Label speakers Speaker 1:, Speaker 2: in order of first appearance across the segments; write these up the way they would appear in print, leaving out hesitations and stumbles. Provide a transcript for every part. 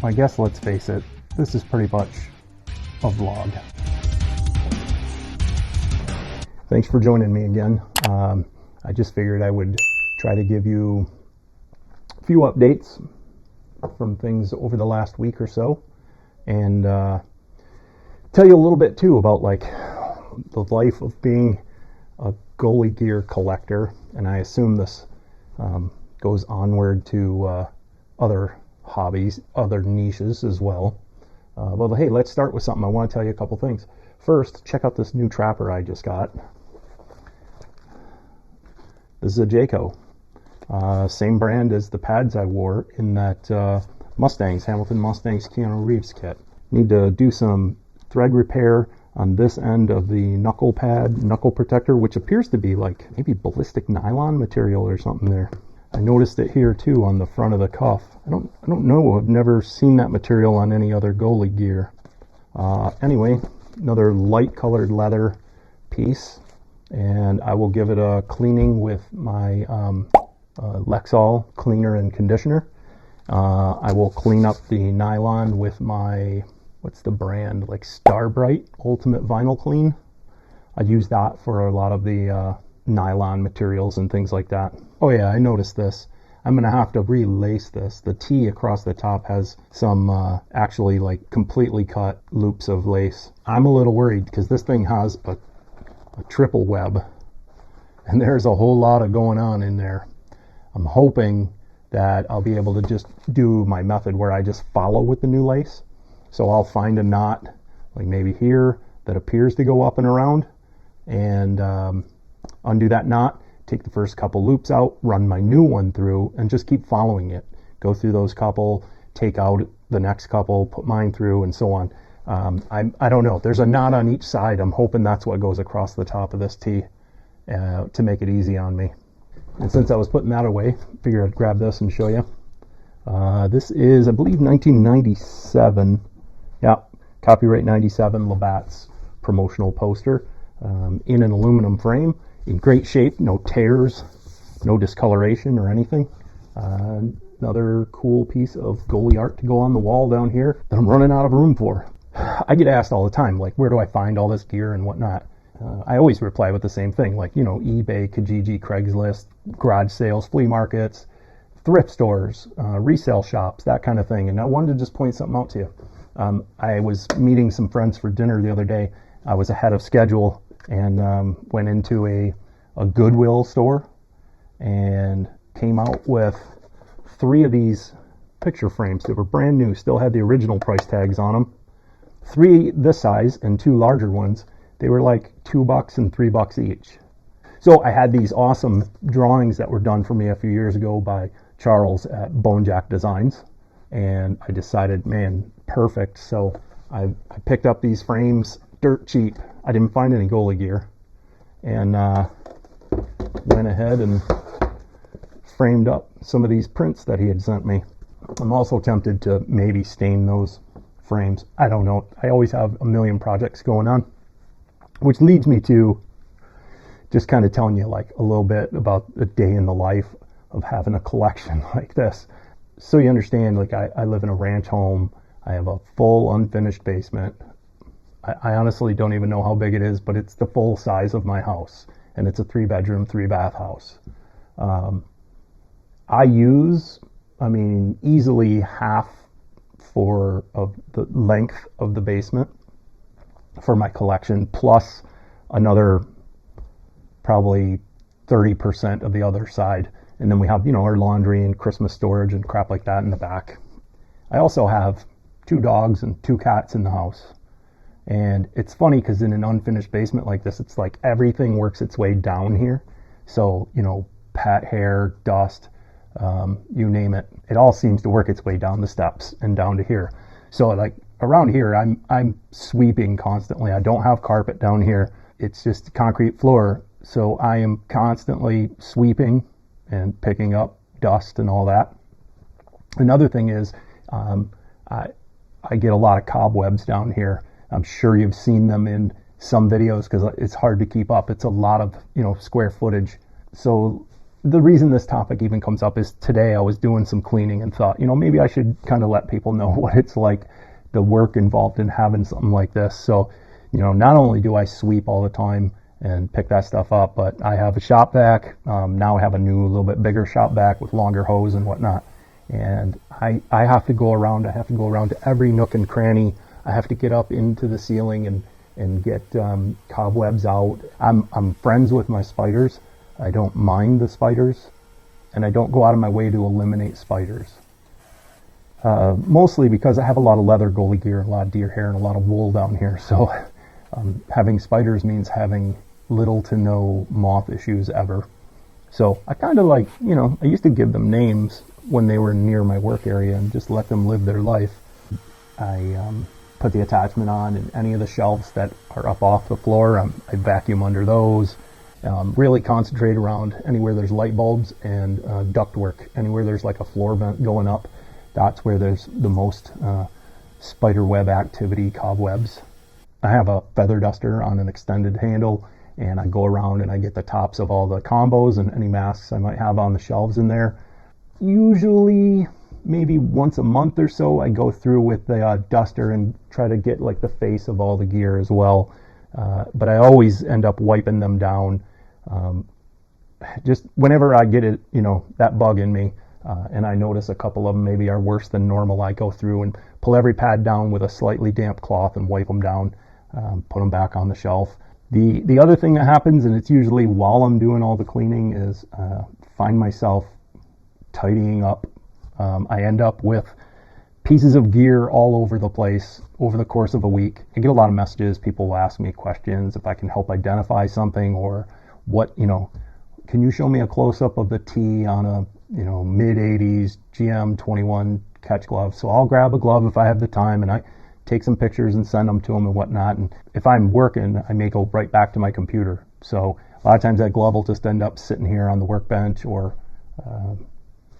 Speaker 1: I guess, let's face it, this is pretty much a vlog. Thanks for joining me again. I just figured I would try to give you a few updates from things over the last week or so, and tell you a little bit too about like the life of being a goalie gear collector, and I assume this goes onward to other hobbies, other niches as well. But hey, let's start with something. I want to tell you a couple things. First, check out this new trapper I just got. This is a Jayco. Same brand as the pads I wore in that Hamilton Mustangs Keanu Reeves kit. Need to do some thread repair on this end of the knuckle protector, which appears to be like maybe ballistic nylon material or something there. I noticed it here too on the front of the cuff. I don't know. I've never seen that material on any other goalie gear. Anyway, another light colored leather piece, and I will give it a cleaning with my Lexol cleaner and conditioner. I will clean up the nylon with my, what's the brand, like Starbright Ultimate Vinyl Clean. I use that for a lot of the nylon materials and things like that. Oh yeah, I noticed this. I'm gonna have to relace this. The T across the top has some actually like completely cut loops of lace. I'm a little worried because this thing has a triple web, and there's a whole lot of going on in there. I'm hoping that I'll be able to just do my method where I just follow with the new lace. So I'll find a knot like maybe here that appears to go up and around, and undo that knot, take the first couple loops out, run my new one through, and just keep following it. Go through those couple, take out the next couple, put mine through, and so on. I don't know. There's a knot on each side. I'm hoping that's what goes across the top of this T to make it easy on me. And since I was putting that away, figured I'd grab this and show you. This is, I believe, 1997. Yeah, copyright 97 Labatt's promotional poster in an aluminum frame. In great shape, no tears, no discoloration or anything. Another cool piece of goalie art to go on the wall down here that I'm running out of room for. I get asked all the time, like, where do I find all this gear and whatnot? I always reply with the same thing, like, you know, eBay, Kijiji, Craigslist, garage sales, flea markets, thrift stores, resale shops, that kind of thing. And I wanted to just point something out to you. I was meeting some friends for dinner the other day. I was ahead of schedule and went into a Goodwill store and came out with 3 of these picture frames. They were brand new, still had the original price tags on them. 3 this size and 2 larger ones. They were like $2 and $3 each. So I had these awesome drawings that were done for me a few years ago by Charles at Bonejack Designs, and I decided, man, perfect. So I picked up these frames dirt cheap. I didn't find any goalie gear, and went ahead and framed up some of these prints that he had sent me. I'm also tempted to maybe stain those frames. I don't know. I always have a million projects going on, which leads me to just kind of telling you like a little bit about a day in the life of having a collection like this. So you understand, like I live in a ranch home. I have a full unfinished basement. I honestly don't even know how big it is, but it's the full size of my house, and it's a 3-bedroom, 3-bath house. I use, easily half of the length of the basement for my collection, plus another probably 30% of the other side. And then we have, our laundry and Christmas storage and crap like that in the back. I also have 2 dogs and 2 cats in the house. And it's funny because in an unfinished basement like this, it's like everything works its way down here. So, pet hair, dust, you name it. It all seems to work its way down the steps and down to here. So like around here, I'm sweeping constantly. I don't have carpet down here. It's just concrete floor. So I am constantly sweeping and picking up dust and all that. Another thing is, I get a lot of cobwebs down here. I'm sure you've seen them in some videos because it's hard to keep up. It's a lot of, square footage. So the reason this topic even comes up is today I was doing some cleaning and thought, maybe I should kind of let people know what it's like, the work involved in having something like this. So, not only do I sweep all the time and pick that stuff up, but I have a shop vac. Now I have a new, a little bit bigger shop vac with longer hose and whatnot. And I have to go around. I have to go around to every nook and cranny. I have to get up into the ceiling and get cobwebs out. I'm friends with my spiders. I don't mind the spiders, and I don't go out of my way to eliminate spiders. Mostly because I have a lot of leather goalie gear, a lot of deer hair, and a lot of wool down here. So having spiders means having little to no moth issues ever. So I kind of I used to give them names when they were near my work area and just let them live their life. I put the attachment on, and any of the shelves that are up off the floor, I vacuum under those. Really concentrate around anywhere there's light bulbs and ductwork. Anywhere there's like a floor vent going up, that's where there's the most spider web activity, cobwebs. I have a feather duster on an extended handle, and I go around and I get the tops of all the combos and any masks I might have on the shelves in there. Usually maybe once a month or so I go through with the duster and try to get like the face of all the gear as well. But I always end up wiping them down. Just whenever I get it, that bug in me, and I notice a couple of them maybe are worse than normal, I go through and pull every pad down with a slightly damp cloth and wipe them down, put them back on the shelf. The other thing that happens, and it's usually while I'm doing all the cleaning, is find myself tidying up. I end up with pieces of gear all over the place over the course of a week. I get a lot of messages. People will ask me questions if I can help identify something, or what, can you show me a close-up of the T on a, mid-80s GM 21 catch glove? So I'll grab a glove if I have the time, and I take some pictures and send them to them and whatnot. And if I'm working, I may go right back to my computer. So a lot of times that glove will just end up sitting here on the workbench or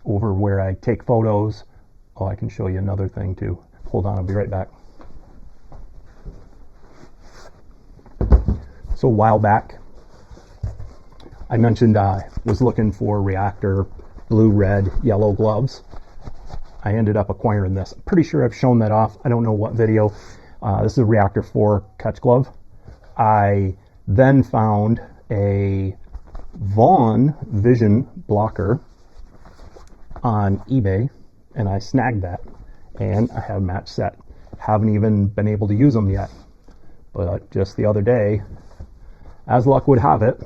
Speaker 1: over where I take photos. Oh, I can show you another thing too. Hold on, I'll be right back. So a while back, I mentioned I was looking for reactor blue, red, yellow gloves. I ended up acquiring this. I'm pretty sure I've shown that off. I don't know what video. This is a Reactor 4 catch glove. I then found a Vaughn Vision blocker on eBay, and I snagged that, and I have a match set. Haven't even been able to use them yet, but just the other day, as luck would have it,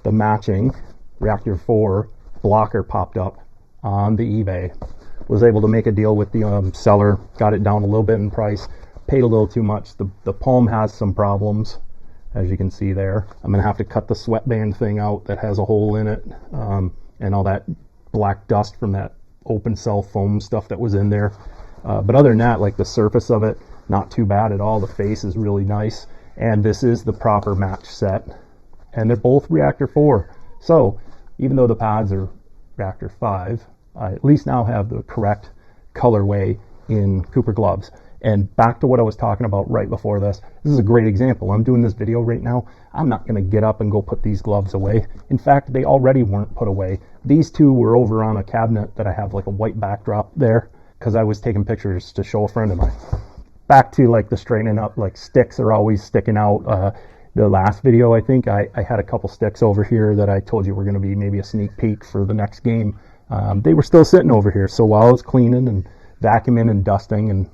Speaker 1: the matching Reactor 4 blocker popped up on the eBay. Was able to make a deal with the seller, got it down a little bit in price, paid a little too much. The palm has some problems, as you can see there. I'm gonna have to cut the sweatband thing out that has a hole in it, and all that black dust from that open cell foam stuff that was in there. But other than that, like the surface of it, not too bad at all. The face is really nice, and this is the proper match set, and they're both Reactor 4. So even though the pads are Reactor 5, I at least now have the correct colorway in Cooper gloves. And back to what I was talking about right before this. This is a great example. I'm doing this video right now. I'm not going to get up and go put these gloves away. In fact, they already weren't put away. These two were over on a cabinet that I have like a white backdrop there because I was taking pictures to show a friend of mine. Back to like the straightening up, like sticks are always sticking out. The last video, I think, I had a couple sticks over here that I told you were going to be maybe a sneak peek for the next game. They were still sitting over here. So while I was cleaning and vacuuming and dusting and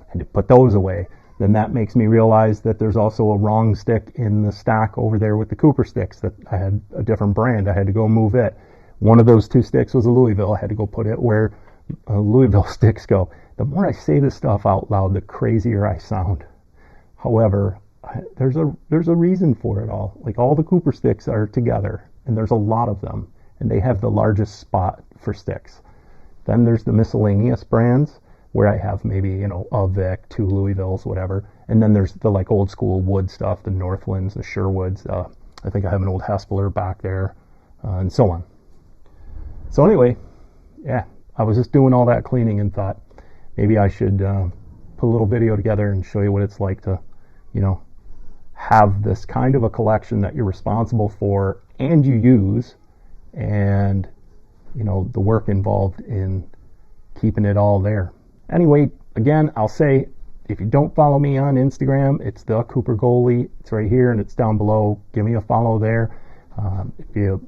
Speaker 1: had to put those away, then that makes me realize that there's also a wrong stick in the stack over there with the Cooper sticks that I had a different brand. I had to go move it. One of those two sticks was a Louisville. I had to go put it where Louisville sticks go. The more I say this stuff out loud, the crazier I sound. However, there's a reason for it all. Like all the Cooper sticks are together, and there's a lot of them, and they have the largest spot for sticks. Then there's the miscellaneous brands where I have maybe, a Vic, two Louisvilles, whatever. And then there's the like old school wood stuff, the Northlands, the Sherwoods. I think I have an old Hespeler back there, and so on. So anyway, yeah, I was just doing all that cleaning and thought maybe I should put a little video together and show you what it's like to, have this kind of a collection that you're responsible for and you use, and you know, the work involved in keeping it all there. Anyway, again, I'll say, if you don't follow me on Instagram, it's the Cooper Goalie. It's right here and it's down below. Give me a follow there. If you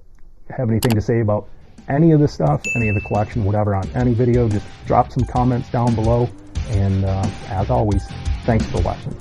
Speaker 1: have anything to say about any of the stuff, any of the collection, whatever, on any video, just drop some comments down below. And as always, thanks for watching.